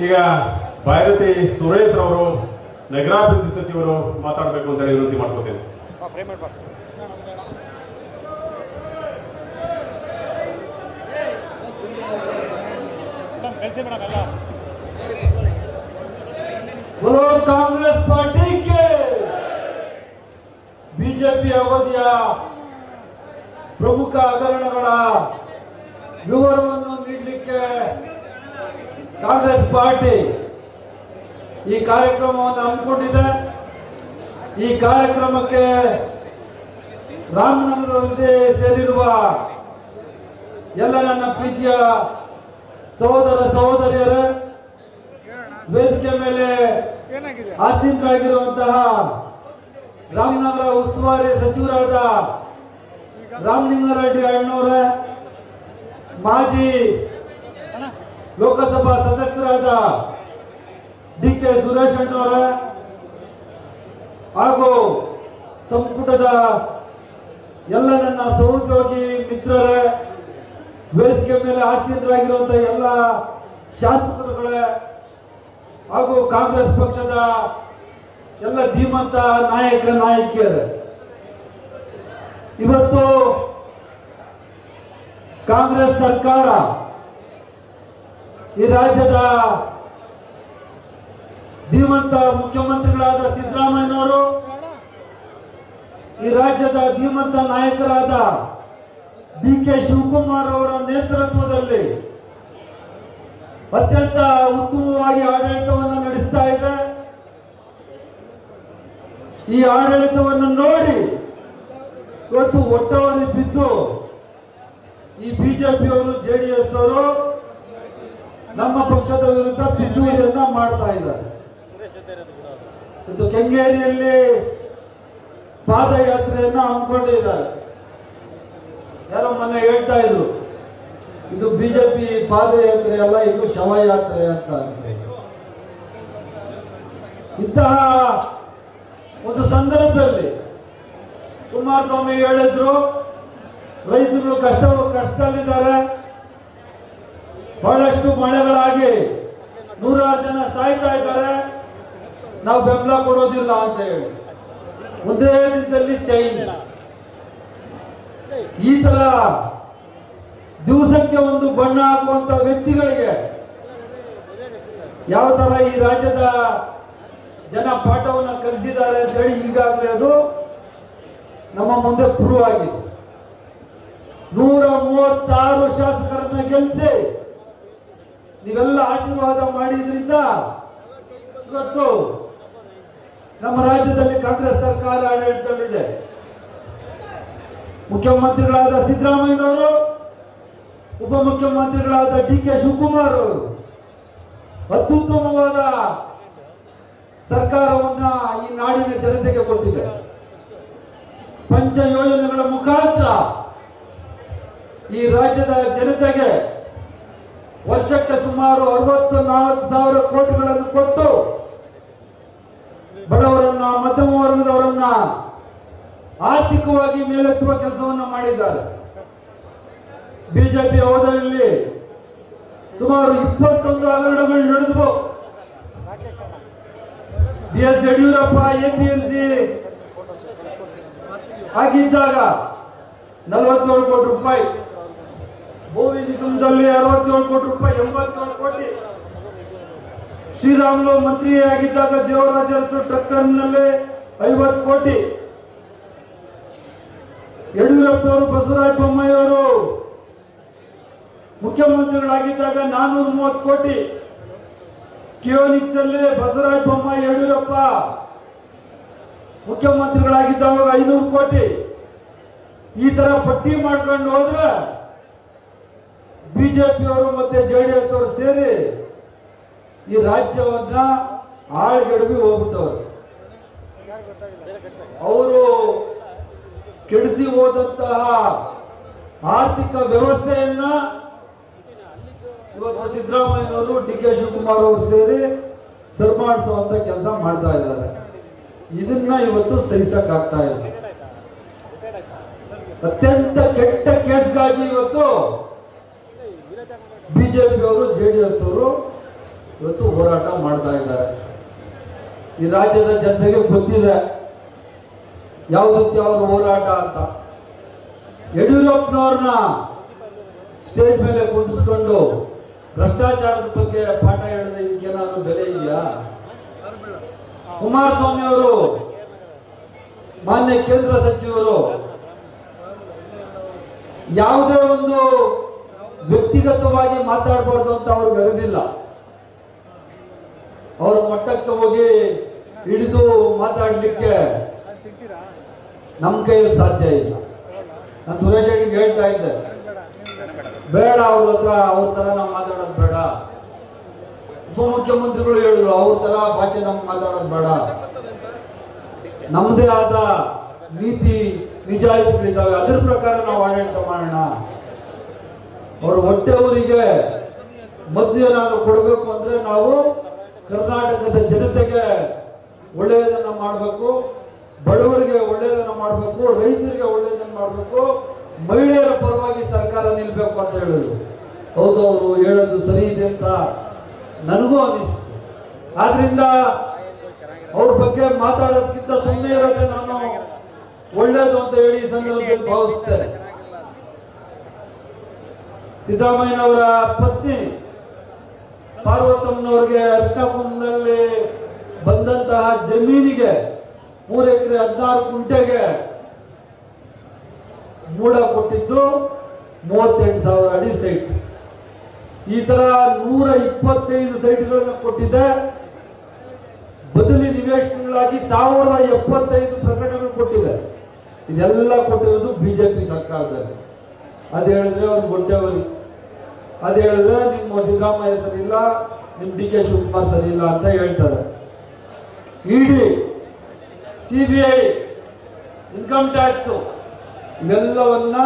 ಈಗ ಭೈರತಿ ಸುರೇಶ್ ಅವರು ನಗರಾಭಿವೃದ್ಧಿ ಸಚಿವರು ಮಾತಾಡಬೇಕು ಅಂತ ಹೇಳಿ ವಿನಂತಿ ಮಾಡ್ಕೋತೇನೆ. बोलो कांग्रेस पार्टी के ಬಿಜೆಪಿ ಅವಧಿಯ ಪ್ರಮುಖ ಹಗರಣಗಳ ವಿವರವನ್ನು ನೀಡಲಿಕ್ಕೆ ಕಾಂಗ್ರೆಸ್ ಪಾರ್ಟಿ ಈ ಕಾರ್ಯಕ್ರಮವನ್ನು ಹಮ್ಮಿಕೊಂಡಿದೆ. ಈ ಕಾರ್ಯಕ್ರಮಕ್ಕೆ ರಾಮನಗರದಲ್ಲಿ ಸೇರಿರುವ ಎಲ್ಲ ನನ್ನ ಪ್ರೀತಿಯ ಸಹೋದರ ಸಹೋದರಿಯರೇ, ವೇದಿಕೆ ಮೇಲೆ ಆಸೀನರಾಗಿರುವಂತಹ ರಾಮನಗರ ಉಸ್ತುವಾರಿ ಸಚಿವರಾದ ರಾಮಲಿಂಗಾರೆಡ್ಡಿ ಅಣ್ಣವರೇ, ಮಾಜಿ ಲೋಕಸಭಾ ಸದಸ್ಯರಾದ ಡಿ.ಕೆ. ಸುರೇಶ್ ಅಣ್ಣವರೇ ಹಾಗೂ ಸಂಪುಟದ ಎಲ್ಲ ನನ್ನ ಸಹೋದ್ಯೋಗಿ ಮಿತ್ರರೇ, ವೇದಿಕೆ ಮೇಲೆ ಆಸೀನರಾಗಿರುವಂತಹ ಎಲ್ಲ ಶಾಸಕರುಗಳೇ ಹಾಗೂ ಕಾಂಗ್ರೆಸ್ ಪಕ್ಷದ ಎಲ್ಲ ಧೀಮಂತ ನಾಯಕ ನಾಯಕಿಯರೇ, ಇವತ್ತು ಕಾಂಗ್ರೆಸ್ ಸರ್ಕಾರ ಈ ರಾಜ್ಯದ ಧೀಮಂತ ಮುಖ್ಯಮಂತ್ರಿಗಳಾದ ಸಿದ್ದರಾಮಯ್ಯನವರು, ಈ ರಾಜ್ಯದ ಧೀಮಂತ ನಾಯಕರಾದ ಡಿ.ಕೆ. ಶಿವಕುಮಾರ್ ಅವರ ನೇತೃತ್ವದಲ್ಲಿ ಅತ್ಯಂತ ಉತ್ತಮವಾಗಿ ಆಡಳಿತವನ್ನು ನಡೆಸ್ತಾ ಇದೆ. ಈ ಆಡಳಿತವನ್ನು ನೋಡಿ ಇವತ್ತು ಒಟ್ಟವರಿ ಬಿದ್ದು ಈ ಬಿಜೆಪಿಯವರು ಜೆಡಿಎಸ್ ಅವರು ನಮ್ಮ ಪಕ್ಷದ ವಿರುದ್ಧ ಪಿತೂರಿಯನ್ನ ಮಾಡ್ತಾ ಇದ್ದಾರೆ. ಇವತ್ತು ಕೆಂಗೇರಿಯಲ್ಲಿ ಪಾದಯಾತ್ರೆಯನ್ನ ಹಮ್ಮಿಕೊಂಡಿದ್ದಾರೆ. ಯಾರೋ ಮೊನ್ನೆ ಹೇಳ್ತಾ ಇದ್ರು, ಇದು ಬಿಜೆಪಿ ಪಾದಯಾತ್ರೆ ಅಲ್ಲ, ಇದು ಶವಯಾತ್ರೆ ಅಂತ. ಇಂತಹ ಒಂದು ಸಂದರ್ಭದಲ್ಲಿ ಕುಮಾರಸ್ವಾಮಿ ಹೇಳಿದ್ರು, ರೈತರು ಕಷ್ಟದಲ್ಲಿದ್ದಾರೆ, ಬಹಳಷ್ಟು ಮಳೆಗಳಾಗಿ 100 ಜನ ಸಾಯ್ತಾ ಇದ್ದಾರೆ, ನಾವು ಬೆಂಬಲ ಕೊಡೋದಿಲ್ಲ ಅಂತ ಹೇಳಿ ಒಂದೇ ದಿನದಲ್ಲಿ ಚೈನ್. ಈ ತರ ದಿವಸಕ್ಕೆ ಒಂದು ಬಣ್ಣ ಹಾಕುವಂತ ವ್ಯಕ್ತಿಗಳಿಗೆ ಯಾವ ತರ ಈ ರಾಜ್ಯದ ಜನ ಪಾಠವನ್ನು ಕಲಿಸಿದ್ದಾರೆ ಅಂತ ಹೇಳಿ ಈಗಾಗಲೇ ಅದು ನಮ್ಮ ಮುಂದೆ ಪ್ರೂವ್ ಆಗಿದೆ. 136 ಶಾಸಕರನ್ನ ಗೆಲ್ಲಿಸಿ ನೀವೆಲ್ಲ ಆಶೀರ್ವಾದ ಮಾಡಿದ್ರಿಂದ ಇವತ್ತು ನಮ್ಮ ರಾಜ್ಯದಲ್ಲಿ ಕಾಂಗ್ರೆಸ್ ಸರ್ಕಾರ ಆಡಳಿತದಲ್ಲಿದೆ. ಮುಖ್ಯಮಂತ್ರಿಗಳಾದ ಸಿದ್ದರಾಮಯ್ಯನವರು, ಉಪಮುಖ್ಯಮಂತ್ರಿಗಳಾದ ಡಿ.ಕೆ. ಶಿವಕುಮಾರ್ ಅವರು ಅತ್ಯುತ್ತಮವಾದ ಸರ್ಕಾರವನ್ನ ಈ ನಾಡಿನ ಜನತೆಗೆ ಕೊಟ್ಟಿದೆ. ಪಂಚ ಯೋಜನೆಗಳ ಮುಖಾಂತರ ಈ ರಾಜ್ಯದ ಜನತೆಗೆ ವರ್ಷಕ್ಕೆ ಸುಮಾರು 64,000 ಕೋಟಿಗಳನ್ನು ಕೊಟ್ಟು ಬಡವರನ್ನ, ಮಧ್ಯಮ ವರ್ಗದವರನ್ನ ಆರ್ಥಿಕವಾಗಿ ಮೇಲೆತ್ತುವ ಕೆಲಸವನ್ನು ಮಾಡಿದ್ದಾರೆ. ಬಿಜೆಪಿ ಅವಧಿಯಲ್ಲಿ ಸುಮಾರು 21 ಹಗರಣಗಳು ನಡೆದವು. ಬಿ.ಎಸ್. ಯಡಿಯೂರಪ್ಪ ಎಪಿಎಂಸಿ ಆಗಿದ್ದಾಗ 47 ಕೋಟಿ ರೂಪಾಯಿ, ಭೂಮಿ ನಿಗಮದಲ್ಲಿ 67 ಕೋಟಿ ರೂಪಾಯಿ, 87 ಕೋಟಿ. ಶ್ರೀರಾಮುಲು ಮಂತ್ರಿ ಆಗಿದ್ದಾಗ ದೇವರಾಜ ಅರಸು ಟ್ರಕ್ಕರ್ನಲ್ಲಿ 50 ಕೋಟಿ. ಯಡಿಯೂರಪ್ಪ ಅವರು, ಬಸವರಾಜ ಬೊಮ್ಮಾಯಿ ಅವರು ಮುಖ್ಯಮಂತ್ರಿಗಳಾಗಿದ್ದಾಗ 430 ಕೋಟಿ. ಕಿಯೋನಿಕ್ಸ್ ಅಲ್ಲಿ ಬಸವರಾಜ ಬೊಮ್ಮಾಯಿ, ಯಡಿಯೂರಪ್ಪ ಮುಖ್ಯಮಂತ್ರಿಗಳಾಗಿದ್ದಾಗ 500 ಕೋಟಿ. ಈ ತರ ಪಟ್ಟಿ ಮಾಡ್ಕೊಂಡು ಹೋದ್ರೆ ಬಿಜೆಪಿಯವರು ಮತ್ತೆ ಜೆಡಿಎಸ್ ಅವರು ಸೇರಿ ಈ ರಾಜ್ಯವನ್ನ ಹಾಳ್ಗೆಡವಿ ಹೋಗ್ಬಿಟ್ಟವರು. ಅವರು ಕೆಡಿಸಿ ಹೋದಂತಹ ಆರ್ಥಿಕ ವ್ಯವಸ್ಥೆಯನ್ನ ಇವತ್ತು ಸಿದ್ದರಾಮಯ್ಯನವರು, ಡಿ.ಕೆ. ಶಿವಕುಮಾರ್ ಅವರು ಸೇರಿ ಸರಿಮಾಡಿಸುವಂತ ಕೆಲಸ ಮಾಡ್ತಾ ಇದ್ದಾರೆ. ಇದನ್ನ ಇವತ್ತು ಸಹಿಸಕ್ಕಾಗ್ತಾ ಇಲ್ಲ. ಅತ್ಯಂತ ಕೆಟ್ಟ ಕೇಸ್ಗಾಗಿ ಇವತ್ತು ಬಿಜೆಪಿ ಅವರು, ಜೆಡಿಎಸ್ ಅವರು ಇವತ್ತು ಹೋರಾಟ ಮಾಡ್ತಾ ಇದ್ದಾರೆ. ಈ ರಾಜ್ಯದ ಜನತೆಗೆ ಗೊತ್ತಿದೆ ಯಾವುದಕ್ಕೆ ಅವರ ಹೋರಾಟ ಅಂತ. ಯಡಿಯೂರಪ್ಪನವ್ರನ್ನ ಸ್ಟೇಜ್ ಮೇಲೆ ಕುಂಡಿಸ್ಕೊಂಡು ಭ್ರಷ್ಟಾಚಾರದ ಬಗ್ಗೆ ಪಾಠ ಹೇಳಿದ್ರೆ ಇದಕ್ಕೇನಾದ್ರೂ ಬೆಲೆ ಇದೆಯಾ? ಕುಮಾರಸ್ವಾಮಿ ಅವರು ಮಾನ್ಯ ಕೇಂದ್ರ ಸಚಿವರು ಯಾವುದೇ ಒಂದು ವ್ಯಕ್ತಿಗತವಾಗಿ ಮಾತಾಡಬಾರ್ದು ಅಂತ ಅವ್ರಿಗೆ ಅರಿವಿಲ್ಲ. ಅವರ ಮಟ್ಟಕ್ಕೆ ಹೋಗಿ ಹಿಡಿದು ಮಾತಾಡ್ಲಿಕ್ಕೆ ನಮ್ಮ ಕೈಯಲ್ಲಿ ಸಾಧ್ಯ ಇಲ್ಲ. ನಾನು ಸುರೇಶ್ ರೆಡ್ಡಿಗೆ ಹೇಳ್ತಾ ಇದ್ದೆ, ಬೇಡ ಅವ್ರ ತರ ನಾವು ಮಾತಾಡೋದು ಬೇಡ. ಉಪಮುಖ್ಯಮಂತ್ರಿಗಳು ಹೇಳಿದ್ರು ಅವ್ರ ತರ ಭಾಷೆ ನಮ್ಗೆ ಮಾತಾಡೋದು ಬೇಡ. ನಮ್ಮದೇ ಆದ ನೀತಿ ನಿಜಾಯಿತಿಗಳಿದ್ದಾವೆ, ಅದ್ರ ಪ್ರಕಾರ ನಾವು ಆಡಳಿತ ಮಾಡೋಣ. ಅವ್ರ ಹೊಟ್ಟೆಯವರಿಗೆ ಮದ್ದು ಏನಾದ್ರು ಕೊಡಬೇಕು ಅಂದ್ರೆ ನಾವು ಕರ್ನಾಟಕದ ಜನತೆಗೆ ಒಳ್ಳೆಯದನ್ನ ಮಾಡಬೇಕು, ಬಡವರಿಗೆ ಒಳ್ಳೆಯದನ್ನ ಮಾಡಬೇಕು, ರೈತರಿಗೆ ಒಳ್ಳೆಯದನ್ನ ಮಾಡಬೇಕು, ಮಹಿಳೆಯರ ಪರವಾಗಿ ಸರ್ಕಾರ ನಿಲ್ಬೇಕು ಅಂತ ಹೇಳಿದ್ರು. ಹೌದು, ಅವರು ಹೇಳೋದು ಸರಿ ಇದೆ ಅಂತ ನನಗೂ ಅನಿಸ್ತು. ಆದ್ರಿಂದ ಅವ್ರ ಬಗ್ಗೆ ಮಾತಾಡೋದಕ್ಕಿಂತ ಸುಮ್ಮನೆ ಇರೋದೇ ನಾನು ಒಳ್ಳೇದು ಅಂತ ಹೇಳಿ ಈ ಸಂದರ್ಭದಲ್ಲಿ ಭಾವಿಸ್ತೇನೆ. ಸಿದ್ದರಾಮಯ್ಯನವರ ಪತ್ನಿ ಪಾರ್ವತಮ್ಮನವರಿಗೆ ಅರ್ಶನಕುಂಭದಲ್ಲಿ ಬಂದಂತಹ ಜಮೀನಿಗೆ 3 ಎಕರೆ 16 ಗುಂಟೆಗೆ ಮೂಡ ಕೊಟ್ಟಿದ್ದು 38,000 ಅಡಿ ಸೈಟ್. ಈ ತರ 125 ಸೈಟ್ಗಳನ್ನು ಕೊಟ್ಟಿದೆ. ಬದಲಿ ನಿವೇಶನಗಳಾಗಿ 1075 ಪ್ರಕರಣಗಳು ಕೊಟ್ಟಿದೆ. ಇದೆಲ್ಲ ಕೊಟ್ಟಿರೋದು ಬಿಜೆಪಿ ಸರ್ಕಾರದಲ್ಲಿ. ಅದು ಹೇಳಿದ್ರೆ ಅವ್ರು ಗೊತ್ತೇವರಿ, ಅದು ಹೇಳಿದ್ರೆ ನಿಮ್ಮ ಸಿದ್ದರಾಮಯ್ಯ ಸರಿ ಇಲ್ಲ, ನಿಮ್ ಡಿ ಕೆ ಶಿವಕುಮಾರ್ ಸರಿ ಇಲ್ಲ ಅಂತ ಹೇಳ್ತಾರೆ. ಇಡಿ, ಸಿಬಿಐ, ಇನ್ಕಮ್ ಟ್ಯಾಕ್ಸ್ ಇವೆಲ್ಲವನ್ನ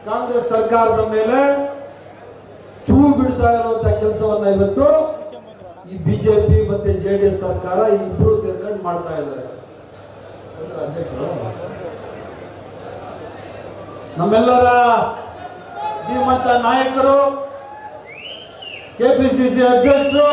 ಕಾಂಗ್ರೆಸ್ ಸರ್ಕಾರದ ಮೇಲೆ ಚೂ ಬಿಡ್ತಾ ಇರುವಂತಹ ಕೆಲಸವನ್ನ ಇವತ್ತು ಈ ಬಿಜೆಪಿ ಮತ್ತೆ ಜೆಡಿಎಸ್ ಸರ್ಕಾರ ಇಬ್ರು ಸೇರ್ಕೊಂಡು ಮಾಡ್ತಾ ಇದ್ದಾರೆ. ನಮ್ಮೆಲ್ಲರ ಧೀಮಂತ ನಾಯಕರು, ಕೆಪಿಸಿಸಿ ಅಧ್ಯಕ್ಷರು,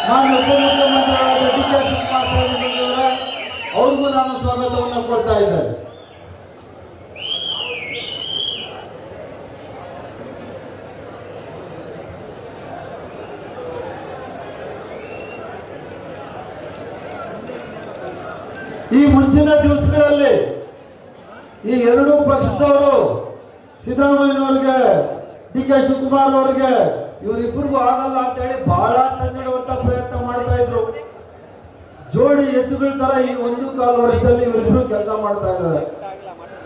ನಾನು ಉಪಮುಖ್ಯಮಂತ್ರಿಗಳಾದ ಡಿ ಕೆ ಶಿವಕುಮಾರ್ ಅವರೇ, ಅವ್ರಿಗೂ ನಾನು ಸ್ವಾಗತವನ್ನು ಕೊಡ್ತಾ ಇದ್ದೇನೆ. ಈ ಮುಂಚಿನ ದಿವಸಗಳಲ್ಲಿ ಈ ಎರಡೂ ಪಕ್ಷದವರು ಸಿದ್ದರಾಮಯ್ಯನವ್ರಿಗೆ, ಡಿ ಕೆ ಶಿವಕುಮಾರ್ ಅವರಿಗೆ ಇವರಿಬ್ಬರಿಗೂ ಆಗಲ್ಲ ಅಂತ ಹೇಳಿ ಬಹಳ ತನ್ನಿಡುವಂತ ಪ್ರಯತ್ನ ಮಾಡ್ತಾ ಇದ್ರು. ಜೋಡಿ ಎತ್ತುಗಳ ತರ ಈ 1.25 ವರ್ಷದಲ್ಲಿ ಇವರಿಬ್ರು ಕೆಲಸ ಮಾಡ್ತಾ ಇದ್ದಾರೆ.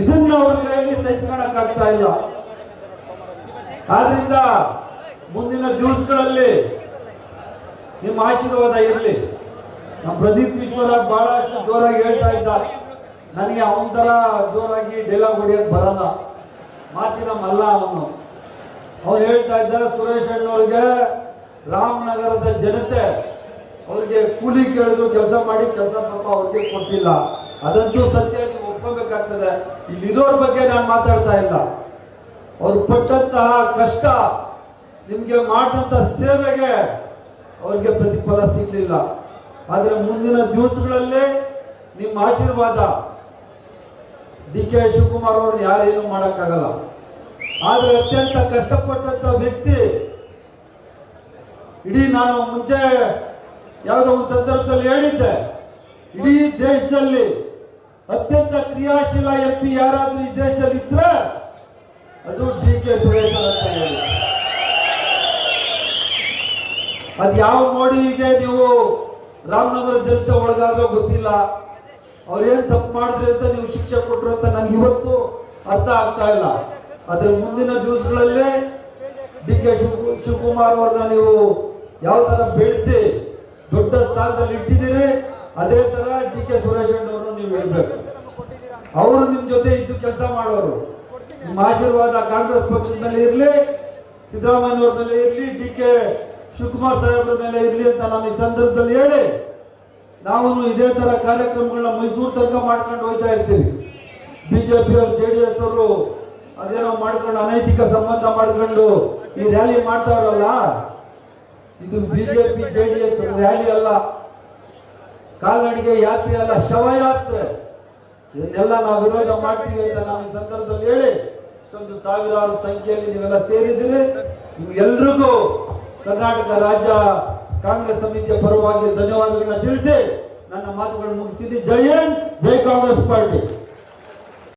ಇದನ್ನ ಅವ್ರ ಕೈಯಲ್ಲಿ ಸಹಿಸ್ಕೊಳಕ್ ಆಗ್ತಾ ಇಲ್ಲ. ಆದ್ರಿಂದ ಮುಂದಿನ ದಿವಸಗಳಲ್ಲಿ ನಿಮ್ಮ ಆಶೀರ್ವಾದ ಇರಲಿ. ನಮ್ಮ ಪ್ರದೀಪ್ ಈಶ್ವರ ಬಹಳಷ್ಟು ಜೋರಾಗಿ ಹೇಳ್ತಾ ಇದ್ದ, ನನಗೆ ಅವನ ತರ ಜೋರಾಗಿ ಡೈಲಾಗ್ ಹೊಡಿಯಕ್ ಬರಲ್ಲ, ಮಾತಿನ ಮಲ್ಲ ಅವನು. ಅವ್ರು ಹೇಳ್ತಾ ಇದ್ದ, ಸುರೇಶ್ ಅಣ್ಣವ್ರಿಗೆ ರಾಮನಗರದ ಜನತೆ ಅವ್ರಿಗೆ ಕೂಲಿ ಕೇಳಿದ್ರು ಕೆಲಸ ಮಾಡಿ ಕೆಲಸ ಪಾಪ ಅವ್ರಿಗೆ ಕೊಟ್ಟಿಲ್ಲ. ಅದಂತೂ ಸತ್ಯ, ನೀವು ಒಪ್ಕೋಬೇಕಾಗ್ತದೆ. ಇಲ್ಲಿರೋರ ಬಗ್ಗೆ ನಾನು ಮಾತಾಡ್ತಾ ಇಲ್ಲ. ಅವ್ರು ಪಟ್ಟಂತಹ ಕಷ್ಟ, ನಿಮ್ಗೆ ಮಾಡಿದಂತ ಸೇವೆಗೆ ಅವ್ರಿಗೆ ಪ್ರತಿಫಲ ಸಿಗ್ಲಿಲ್ಲ. ಆದ್ರೆ ಮುಂದಿನ ದಿವಸಗಳಲ್ಲಿ ನಿಮ್ಮ ಆಶೀರ್ವಾದ, ಡಿ ಕೆ ಶಿವಕುಮಾರ್ ಅವ್ರನ್ನ ಯಾರೇನು ಮಾಡಕ್ಕಾಗಲ್ಲ. ಆದ್ರೆ ಅತ್ಯಂತ ಕಷ್ಟಪಟ್ಟಂತ ವ್ಯಕ್ತಿ, ಇಡೀ ನಾನು ಮುಂಚೆ ಯಾವುದೋ ಒಂದು ಸಂದರ್ಭದಲ್ಲಿ ಹೇಳಿದ್ದೆ, ಇಡೀ ದೇಶದಲ್ಲಿ ಅತ್ಯಂತ ಕ್ರಿಯಾಶೀಲ MP ಯಾರಾದ್ರೂ ಈ ದೇಶದಲ್ಲಿ ಇದ್ರೆ ಅದು ಡಿ ಕೆ ಸುರೇಶ್ ಅಂತ ಹೇಳಿ. ಅದ್ ಯಾವ ಮೋಡಿಗೆ ನೀವು ರಾಮನಗರ ಜನತೆ ಒಳಗಾದ್ರೂ ಗೊತ್ತಿಲ್ಲ. ಅವ್ರೇನ್ ತಪ್ಪು ಮಾಡಿದ್ರಿ ಅಂತ ನೀವು ಶಿಕ್ಷೆ ಕೊಟ್ರು ಅಂತ ನನ್ಗೆ ಇವತ್ತು ಅರ್ಥ ಆಗ್ತಾ ಇಲ್ಲ. ಆದ್ರೆ ಮುಂದಿನ ದಿವಸಗಳಲ್ಲಿ ಡಿ ಕೆ ಶಿವಕುಮಾರ್ ಅವ್ರನ್ನ ನೀವು ಯಾವ ತರ ಬೆಳೆಸಿ ದೊಡ್ಡ ಸ್ಥಾನದಲ್ಲಿ ಇಟ್ಟಿದ್ದೀರಿ, ಅದೇ ತರ ಡಿ ಕೆ ಸುರೇಶ್ ಅವರು ನೀವು ಇಡಬೇಕು. ಅವರು ನಿಮ್ ಜೊತೆ ಇದ್ದು ಕೆಲಸ ಮಾಡೋರು. ನಿಮ್ಮ ಆಶೀರ್ವಾದ ಕಾಂಗ್ರೆಸ್ ಪಕ್ಷದ ಮೇಲೆ ಇರ್ಲಿ, ಸಿದ್ದರಾಮಯ್ಯ ಅವ್ರ ಮೇಲೆ ಇರ್ಲಿ, ಡಿ ಕೆ ಶಿವಕುಮಾರ್ ಸಾಹೇಬ್ರ ಮೇಲೆ ಇರ್ಲಿ ಅಂತ ನಾನು ಈ ಸಂದರ್ಭದಲ್ಲಿ ಹೇಳಿ, ನಾವು ಇದೇ ತರ ಕಾರ್ಯಕ್ರಮಗಳನ್ನ ಮೈಸೂರು ತನಕ ಮಾಡ್ಕೊಂಡು ಹೋಗ್ತಾ ಇರ್ತೀವಿ. ಬಿಜೆಪಿ ಅವರು, ಜೆಡಿಎಸ್ ಅವರು ಅದೇನೋ ಮಾಡ್ಕೊಂಡು ಅನೈತಿಕ ಸಂಬಂಧ ಮಾಡ್ಕೊಂಡು ಈ ರ್ಯಾಲಿ ಮಾಡ್ತಾರಲ್ಲ, ಇದು ಬಿಜೆಪಿ ಜೆಡಿಎಸ್ ರ್ಯಾಲಿ ಅಲ್ಲ, ಕಾಲ್ನಡಿಗೆ ಯಾತ್ರೆ ಅಲ್ಲ, ಶವಯಾತ್ರೆ. ಇದನ್ನೆಲ್ಲ ನಾವು ವಿರೋಧ ಮಾಡ್ತೀವಿ ಅಂತ ನಾವು ಈ ಸಂದರ್ಭದಲ್ಲಿ ಹೇಳಿ, ಇಷ್ಟೊಂದು ಸಾವಿರಾರು ಸಂಖ್ಯೆಯಲ್ಲಿ ನೀವೆಲ್ಲ ಸೇರಿದ್ದೀರಿ. ನಿಮ್ಗೆಲ್ರಿಗೂ ಕರ್ನಾಟಕ ರಾಜ್ಯ ಕಾಂಗ್ರೆಸ್ ಸಮಿತಿಯ ಪರವಾಗಿ ಧನ್ಯವಾದಗಳನ್ನ ತಿಳಿಸಿ ನನ್ನ ಮಾತುಗಳನ್ನು ಮುಗಿಸ್ತೀನಿ. ಜೈ ಹಿಂದ್, ಜೈ ಕಾಂಗ್ರೆಸ್ ಪಾರ್ಟಿ.